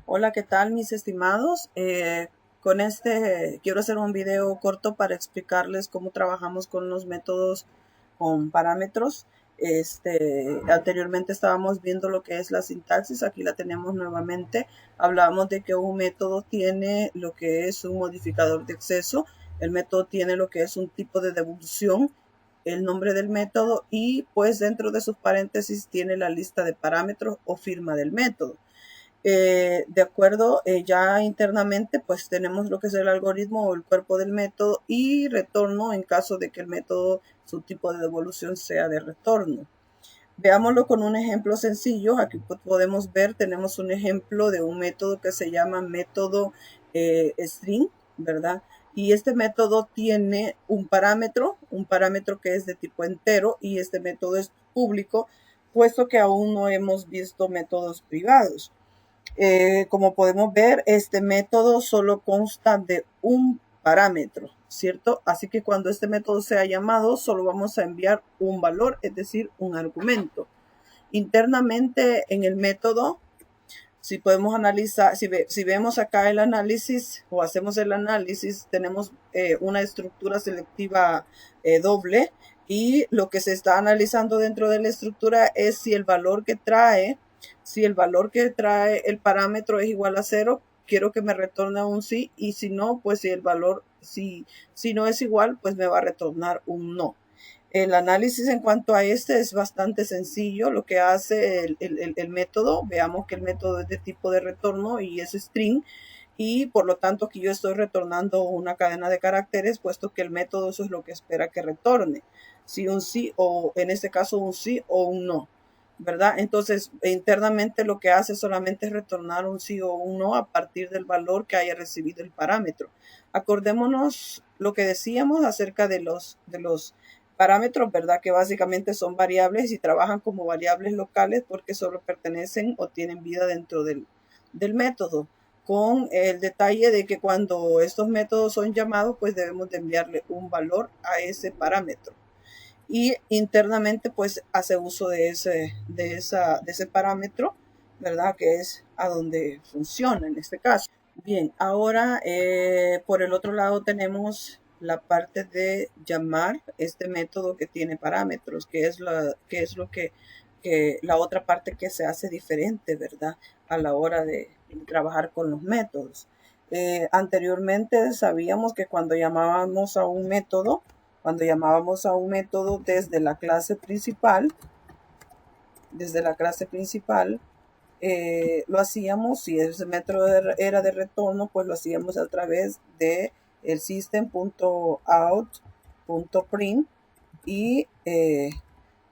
Hola, ¿qué tal mis estimados? Con este quiero hacer un video corto para explicarles cómo trabajamos con los métodos con parámetros. Anteriormente estábamos viendo lo que es la sintaxis, aquí la tenemos nuevamente. Hablamos de que un método tiene lo que es un modificador de acceso, el método tiene lo que es un tipo de devolución, el nombre del método y pues dentro de sus paréntesis tiene la lista de parámetros o firma del método. De acuerdo, ya internamente pues tenemos lo que es el algoritmo o el cuerpo del método y retorno en caso de que el método, su tipo de devolución sea de retorno. Veámoslo con un ejemplo sencillo. Aquí podemos ver, tenemos un ejemplo de un método que se llama método string, ¿verdad? Y este método tiene un parámetro que es de tipo entero y este método es público, puesto que aún no hemos visto métodos privados. Como podemos ver, este método solo consta de un parámetro, ¿cierto? Así que cuando este método sea llamado, solo vamos a enviar un valor, es decir, un argumento. Internamente en el método, si podemos analizar, si vemos acá el análisis o hacemos el análisis, tenemos una estructura selectiva doble y lo que se está analizando dentro de la estructura es si el valor que trae el parámetro es igual a 0, quiero que me retorne un sí, y si no, pues si el valor, si no es igual, pues me va a retornar un no. El análisis en cuanto a este es bastante sencillo. Lo que hace el método, veamos que el método es de tipo de retorno y es string, y por lo tanto aquí yo estoy retornando una cadena de caracteres, puesto que el método eso es lo que espera que retorne, si un sí o en este caso un sí o un no, ¿verdad? Entonces internamente lo que hace solamente es retornar un sí o un no a partir del valor que haya recibido el parámetro. Acordémonos lo que decíamos acerca de los parámetros, ¿verdad? Que básicamente son variables y trabajan como variables locales porque solo pertenecen o tienen vida dentro del método, con el detalle de que cuando estos métodos son llamados, pues debemos de enviarle un valor a ese parámetro. Y internamente, pues hace uso de ese parámetro, ¿verdad? Que es a donde funciona en este caso. Bien, ahora por el otro lado tenemos la parte de llamar este método que tiene parámetros, que es lo que la otra parte que se hace diferente, ¿verdad? A la hora de trabajar con los métodos. Anteriormente sabíamos que cuando llamábamos a un método desde la clase principal, lo hacíamos, si ese método era de retorno, pues lo hacíamos a través de el system.out.print y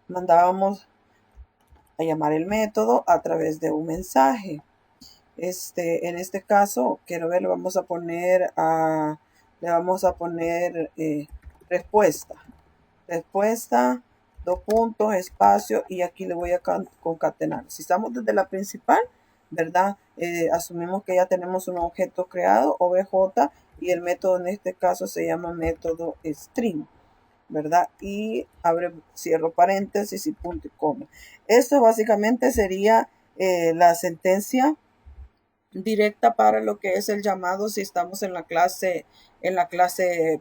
mandábamos a llamar el método a través de un mensaje. En este caso, quiero ver, le vamos a poner respuesta. Respuesta, dos puntos, espacio, y aquí le voy a concatenar. Si estamos desde la principal, ¿verdad? Asumimos que ya tenemos un objeto creado, obj, y el método en este caso se llama método string, ¿verdad? Y cierro paréntesis y punto y coma. Esto básicamente sería la sentencia directa para lo que es el llamado si estamos en la clase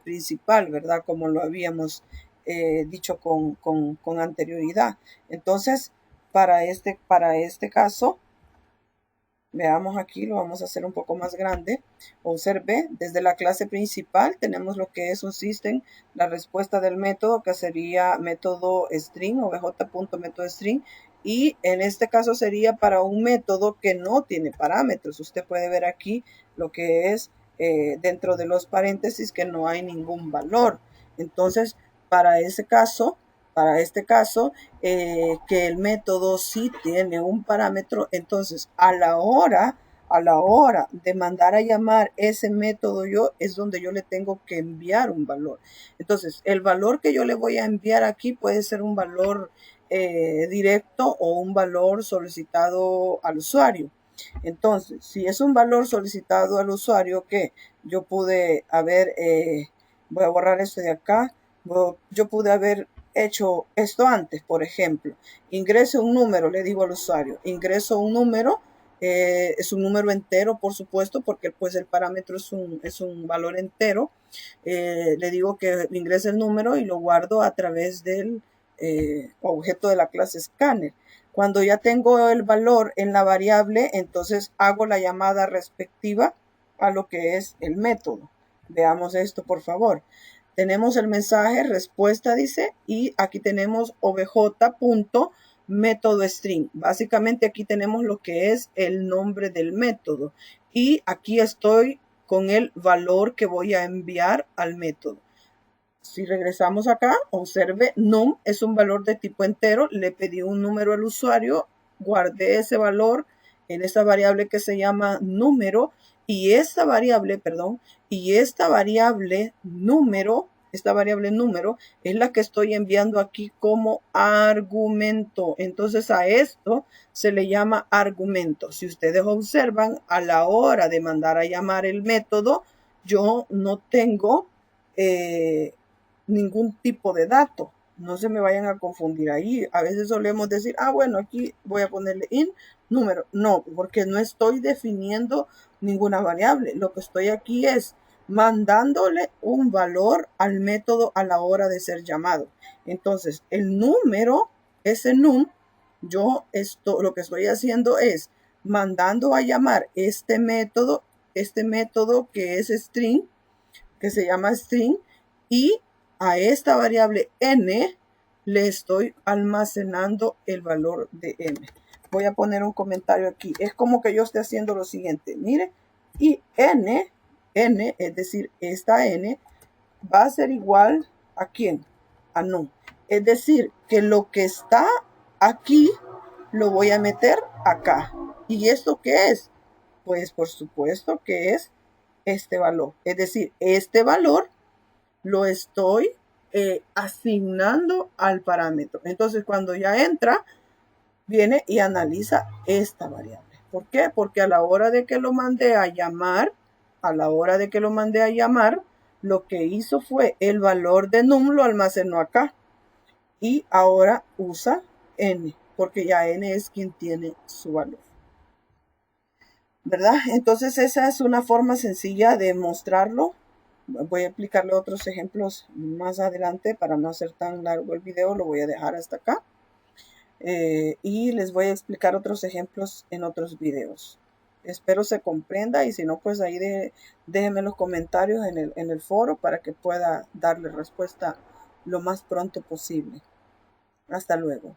principal, ¿verdad? Como lo habíamos dicho con anterioridad. Entonces, para este caso, veamos aquí, lo vamos a hacer un poco más grande. Observe, desde la clase principal tenemos lo que es un system, la respuesta del método que sería método string, obj.método string, y en este caso sería para un método que no tiene parámetros. Usted puede ver aquí lo que es dentro de los paréntesis que no hay ningún valor. Entonces, para ese caso, para este caso, que el método sí tiene un parámetro, entonces a la hora de mandar a llamar ese método es donde yo le tengo que enviar un valor. Entonces, el valor que yo le voy a enviar aquí puede ser un valor directo o un valor solicitado al usuario. Entonces, si es un valor solicitado al usuario que yo pude haber, voy a borrar esto de acá, yo pude haber hecho esto antes, por ejemplo, ingreso un número, le digo al usuario, ingreso un número Es un número entero, por supuesto, porque pues el parámetro es un valor entero. Le digo que ingrese el número y lo guardo a través del objeto de la clase scanner. Cuando ya tengo el valor en la variable, entonces hago la llamada respectiva a lo que es el método. Veamos esto, por favor. Tenemos el mensaje respuesta, dice, y aquí tenemos obj.método string. Básicamente aquí tenemos lo que es el nombre del método. Y aquí estoy con el valor que voy a enviar al método. Si regresamos acá, observe, num es un valor de tipo entero. Le pedí un número al usuario, guardé ese valor en esta variable que se llama número, y esta variable número, es la que estoy enviando aquí como argumento. Entonces a esto se le llama argumento. Si ustedes observan, a la hora de mandar a llamar el método, yo no tengo ningún tipo de dato. No se me vayan a confundir ahí. A veces solemos decir, bueno, aquí voy a ponerle número. No, porque no estoy definiendo ninguna variable. Lo que estoy aquí es mandándole un valor al método a la hora de ser llamado. Entonces, el número, ese num, lo que estoy haciendo es mandando a llamar este método que es string, que se llama string, y a esta variable n le estoy almacenando el valor de n. Voy a poner un comentario aquí. Es como que yo esté haciendo lo siguiente. Mire, y n, es decir, esta n, va a ser igual a ¿quién? A num. Es decir, que lo que está aquí lo voy a meter acá. ¿Y esto qué es? Pues por supuesto que es este valor. Es decir, este valor lo estoy asignando al parámetro. Entonces, cuando ya entra, viene y analiza esta variable. ¿Por qué? Porque a la hora de que lo mandé a llamar, lo que hizo fue el valor de num lo almacenó acá. Y ahora usa n, porque ya n es quien tiene su valor, ¿verdad? Entonces esa es una forma sencilla de mostrarlo. Voy a explicarle otros ejemplos más adelante para no hacer tan largo el video. Lo voy a dejar hasta acá. Y les voy a explicar otros ejemplos en otros videos. Espero se comprenda, y si no, pues ahí déjenme los comentarios en el foro para que pueda darle respuesta lo más pronto posible. Hasta luego.